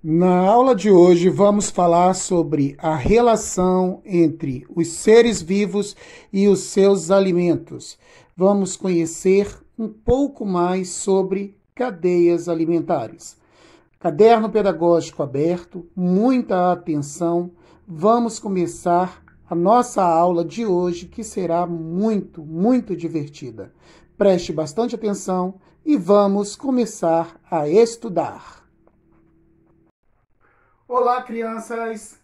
Na aula de hoje, vamos falar sobre a relação entre os seres vivos e os seus alimentos. Vamos conhecer um pouco mais sobre cadeias alimentares. Caderno pedagógico aberto, muita atenção. Vamos começar a nossa aula de hoje, que será muito divertida. Preste bastante atenção e vamos começar a estudar. Olá, crianças!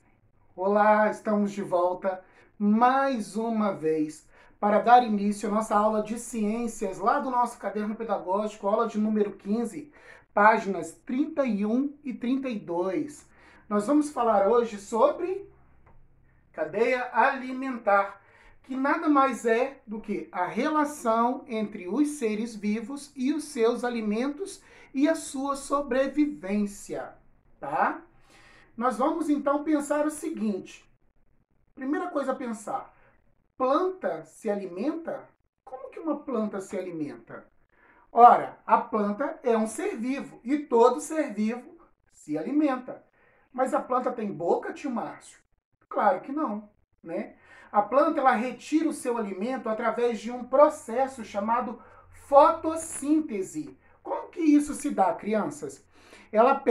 Olá, estamos de volta mais uma vez para dar início à nossa aula de ciências lá do nosso caderno pedagógico, aula de número 15, páginas 31 e 32. Nós vamos falar hoje sobre cadeia alimentar, que nada mais é do que a relação entre os seres vivos e os seus alimentos e a sua sobrevivência, tá? Nós vamos então pensar o seguinte. Primeira coisa a pensar. Planta se alimenta? Como que uma planta se alimenta? Ora, a planta é um ser vivo e todo ser vivo se alimenta. Mas a planta tem boca, tio Márcio? Claro que não, né? A planta ela retira o seu alimento através de um processo chamado fotossíntese. Como que isso se dá, crianças? Ela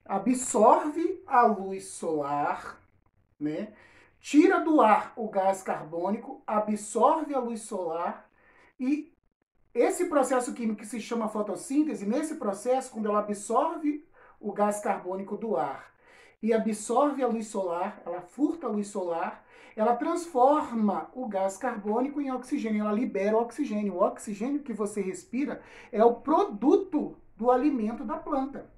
absorve a luz solar, né? Tira do ar o gás carbônico, absorve a luz solar e esse processo químico que se chama fotossíntese, nesse processo, quando ela absorve o gás carbônico do ar e absorve a luz solar, ela furta a luz solar, ela transforma o gás carbônico em oxigênio, ela libera o oxigênio. O oxigênio que você respira é o produto do alimento da planta.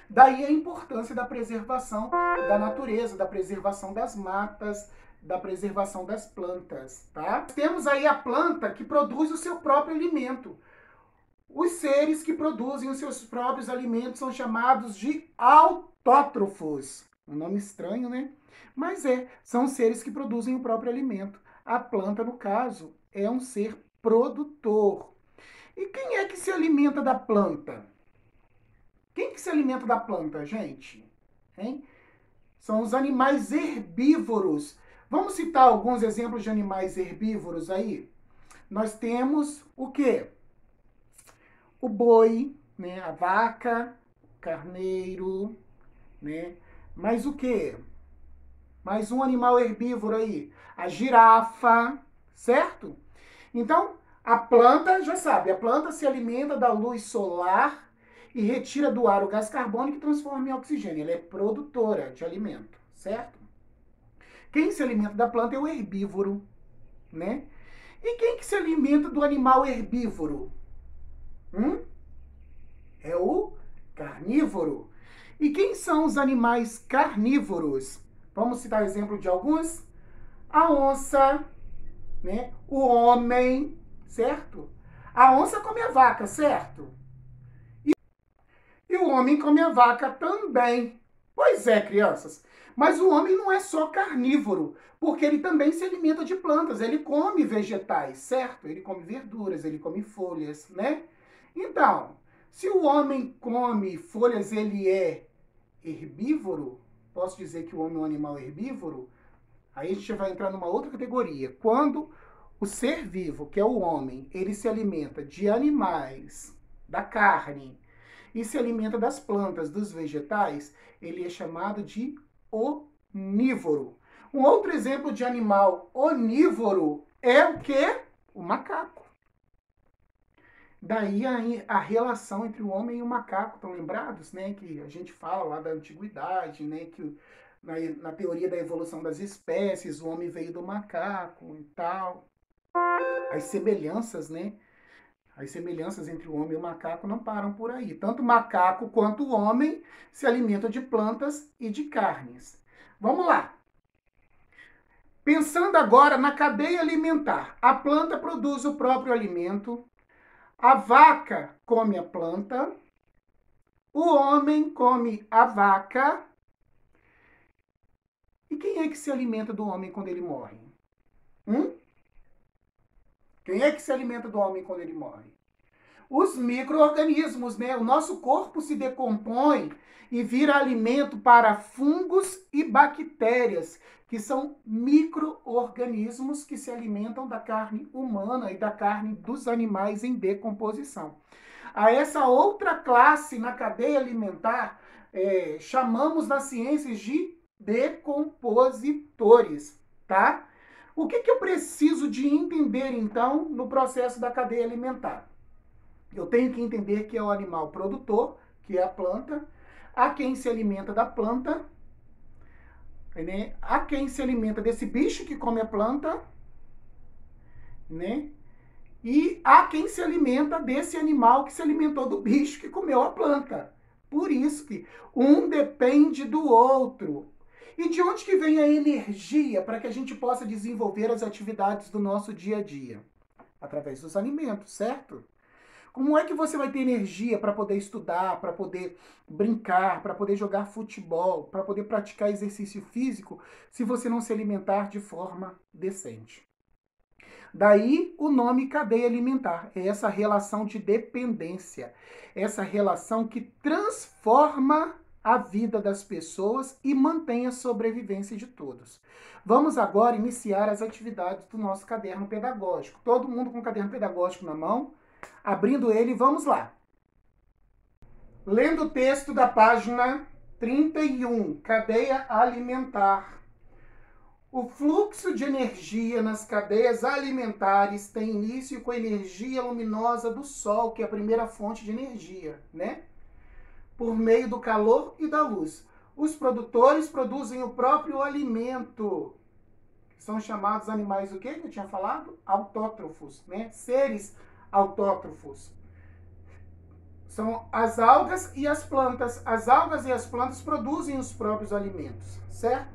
Daí a importância da preservação da natureza, da preservação das matas, da preservação das plantas, tá? Temos aí a planta que produz o seu próprio alimento. Os seres que produzem os seus próprios alimentos são chamados de autótrofos. Um nome estranho, né? Mas são seres que produzem o próprio alimento. A planta, no caso, é um ser produtor. E quem é que se alimenta da planta? Quem que se alimenta da planta, gente? Hein? São os animais herbívoros. Vamos citar alguns exemplos de animais herbívoros aí? Nós temos o quê? O boi, né? A vaca, o carneiro, né? Mais o quê? Mais um animal herbívoro aí. A girafa, certo? Então, a planta, já sabe, a planta se alimenta da luz solar e retira do ar o gás carbônico e transforma em oxigênio. Ela é produtora de alimento, certo? Quem se alimenta da planta é o herbívoro, né? E quem que se alimenta do animal herbívoro? É o carnívoro. E quem são os animais carnívoros? Vamos citar o exemplo de alguns? A onça, né? O homem, certo? A onça come a vaca, certo? E o homem come a vaca também. Pois é, crianças. Mas o homem não é só carnívoro, porque ele também se alimenta de plantas. Ele come vegetais, certo? Ele come verduras, ele come folhas, né? Então, se o homem come folhas, ele é herbívoro? Posso dizer que o homem é um animal herbívoro? Aí a gente vai entrar numa outra categoria. Quando o ser vivo, que é o homem, ele se alimenta de animais, da carne, e se alimenta das plantas, dos vegetais, ele é chamado de onívoro. Um outro exemplo de animal onívoro é o quê? O macaco. Daí a relação entre o homem e o macaco, estão lembrados, né? Que a gente fala lá da antiguidade, né? Que na teoria da evolução das espécies, o homem veio do macaco e tal. As semelhanças, né? As semelhanças entre o homem e o macaco não param por aí. Tanto o macaco quanto o homem se alimentam de plantas e de carnes. Vamos lá. Pensando agora na cadeia alimentar. A planta produz o próprio alimento. A vaca come a planta. O homem come a vaca. E quem é que se alimenta do homem quando ele morre? Quem é que se alimenta do homem quando ele morre? os micro-organismos, né? O nosso corpo se decompõe e vira alimento para fungos e bactérias, que são micro-organismos que se alimentam da carne humana e da carne dos animais em decomposição. A essa outra classe na cadeia alimentar, chamamos nas ciências de decompositores, tá? O que eu preciso de entender, então, no processo da cadeia alimentar? Eu tenho que entender que é o animal produtor, que é a planta, a quem se alimenta da planta, né? A quem se alimenta desse bicho que come a planta, né? E há quem se alimenta desse animal que se alimentou do bicho que comeu a planta. Por isso que um depende do outro. E de onde que vem a energia para que a gente possa desenvolver as atividades do nosso dia a dia? Através dos alimentos, certo? Como é que você vai ter energia para poder estudar, para poder brincar, para poder jogar futebol, para poder praticar exercício físico, se você não se alimentar de forma decente? Daí o nome cadeia alimentar, é essa relação de dependência, essa relação que transforma a vida das pessoas e mantém a sobrevivência de todos. Vamos agora iniciar as atividades do nosso caderno pedagógico. Todo mundo com o caderno pedagógico na mão, abrindo ele, vamos lá. Lendo o texto da página 31, cadeia alimentar. O fluxo de energia nas cadeias alimentares tem início com a energia luminosa do Sol, que é a primeira fonte de energia, né? Por meio do calor e da luz. Os produtores produzem o próprio alimento. São chamados animais o quê que eu tinha falado? Autótrofos, né? Seres autótrofos. São as algas e as plantas. As algas e as plantas produzem os próprios alimentos, certo?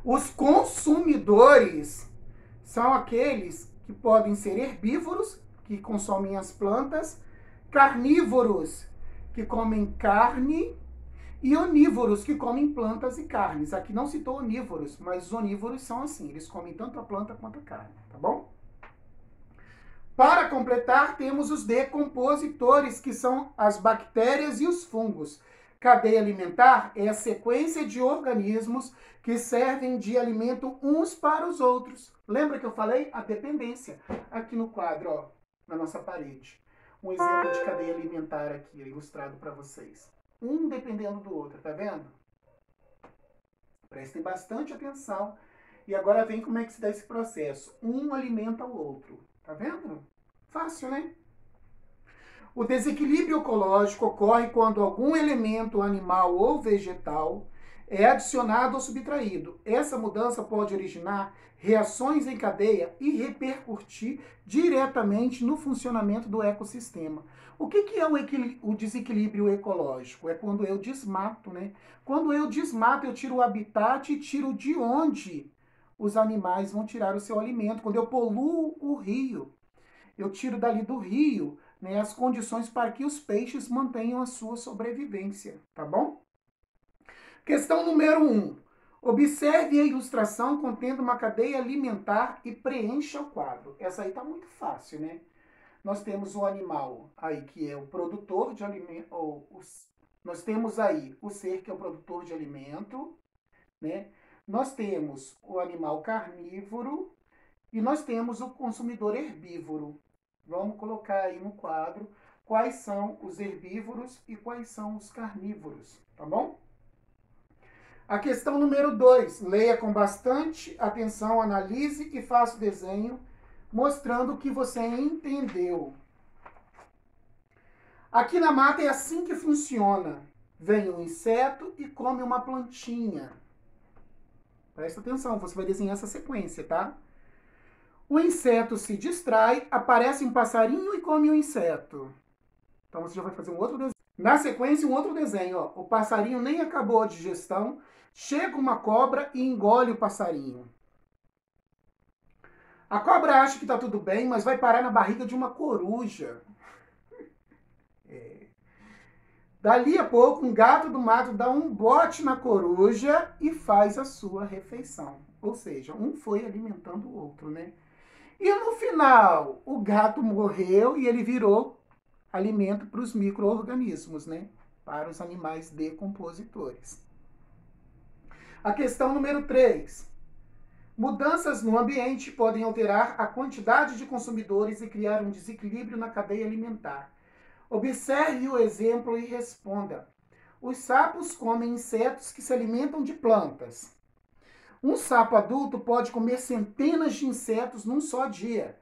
Os consumidores são aqueles que podem ser herbívoros, que consomem as plantas, carnívoros, que comem carne, e onívoros, que comem plantas e carnes. Aqui não citou onívoros, mas os onívoros são assim, eles comem tanto a planta quanto a carne, tá bom? Para completar, temos os decompositores, que são as bactérias e os fungos. Cadeia alimentar é a sequência de organismos que servem de alimento uns para os outros. Lembra que eu falei? A dependência. Aqui no quadro, ó, na nossa parede. Um exemplo de cadeia alimentar aqui, ilustrado para vocês. Um dependendo do outro, tá vendo? Prestem bastante atenção. E agora vem como é que se dá esse processo. Um alimenta o outro. Tá vendo? Fácil, né? O desequilíbrio ecológico ocorre quando algum elemento animal ou vegetal é adicionado ou subtraído. Essa mudança pode originar reações em cadeia e repercutir diretamente no funcionamento do ecossistema. O que é o desequilíbrio ecológico? É quando eu desmato, né? Quando eu desmato, eu tiro o habitat e tiro de onde os animais vão tirar o seu alimento. Quando eu poluo o rio, eu tiro dali do rio, né, as condições para que os peixes mantenham a sua sobrevivência, tá bom? Questão número 1. Observe a ilustração contendo uma cadeia alimentar e preencha o quadro. Essa aí tá muito fácil, né? Nós temos o animal aí que é o produtor de alimento, nós temos aí o ser que é o produtor de alimento, né? Nós temos o animal carnívoro e nós temos o consumidor herbívoro. Vamos colocar aí no quadro quais são os herbívoros e quais são os carnívoros, tá bom? A questão número 2. Leia com bastante atenção, analise e faça o desenho, mostrando que você entendeu. Aqui na mata é assim que funciona. Vem um inseto e come uma plantinha. Presta atenção, você vai desenhar essa sequência, tá? O inseto se distrai, aparece um passarinho e come o inseto. Então você já vai fazer um outro desenho. Na sequência, um outro desenho. Ó. O passarinho nem acabou a digestão, chega uma cobra e engole o passarinho. A cobra acha que está tudo bem, mas vai parar na barriga de uma coruja. Dali a pouco, um gato do mato dá um bote na coruja e faz a sua refeição. Ou seja, um foi alimentando o outro, né? E no final, o gato morreu e ele virou alimento para os micro-organismos, né? Para os animais decompositores. A questão número 3. Mudanças no ambiente podem alterar a quantidade de consumidores e criar um desequilíbrio na cadeia alimentar. Observe o exemplo e responda. Os sapos comem insetos que se alimentam de plantas. Um sapo adulto pode comer centenas de insetos num só dia.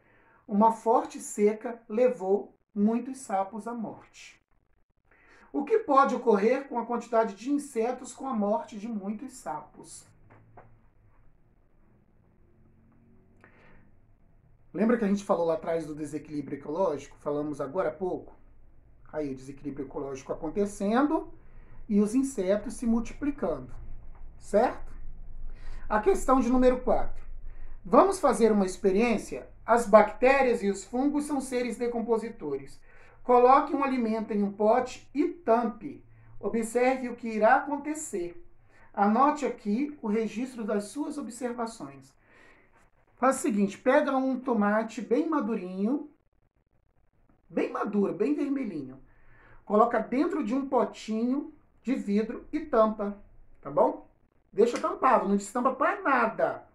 Uma forte seca levou muitos sapos à morte. O que pode ocorrer com a quantidade de insetos com a morte de muitos sapos? Lembra que a gente falou lá atrás do desequilíbrio ecológico? Falamos agora há pouco. Aí o desequilíbrio ecológico acontecendo e os insetos se multiplicando, certo? A questão de número 4. Vamos fazer uma experiência? As bactérias e os fungos são seres decompositores. Coloque um alimento em um pote e tampe. Observe o que irá acontecer. Anote aqui o registro das suas observações. Faz o seguinte, pega um tomate bem madurinho, bem maduro, bem vermelhinho. Coloca dentro de um potinho de vidro e tampa, tá bom? Deixa tampado, não destampa para nada.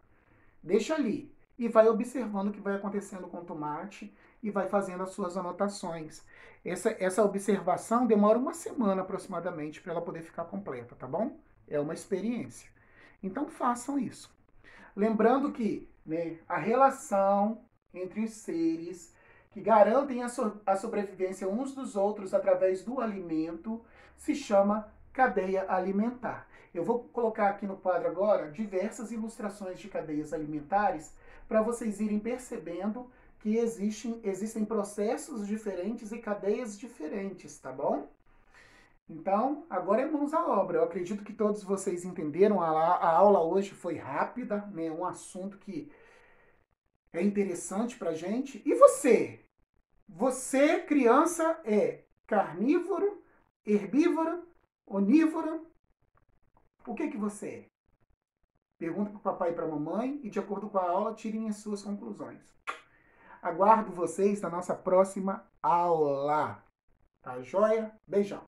Deixa ali e vai observando o que vai acontecendo com o tomate e vai fazendo as suas anotações. Essa observação demora uma semana aproximadamente para ela poder ficar completa, tá bom? É uma experiência. Então façam isso. Lembrando que, né, a relação entre os seres que garantem a sobrevivência uns dos outros através do alimento se chama cadeia alimentar. Eu vou colocar aqui no quadro agora diversas ilustrações de cadeias alimentares para vocês irem percebendo que existem processos diferentes e cadeias diferentes, tá bom? Então, agora é mãos à obra. Eu acredito que todos vocês entenderam. A aula hoje foi rápida, né? Um assunto que é interessante pra gente. E você? Você, criança, é carnívoro, herbívoro, onívoro? O que você é? Pergunta para o papai e para a mamãe e, de acordo com a aula, tirem as suas conclusões. Aguardo vocês na nossa próxima aula. Tá joia? Beijão.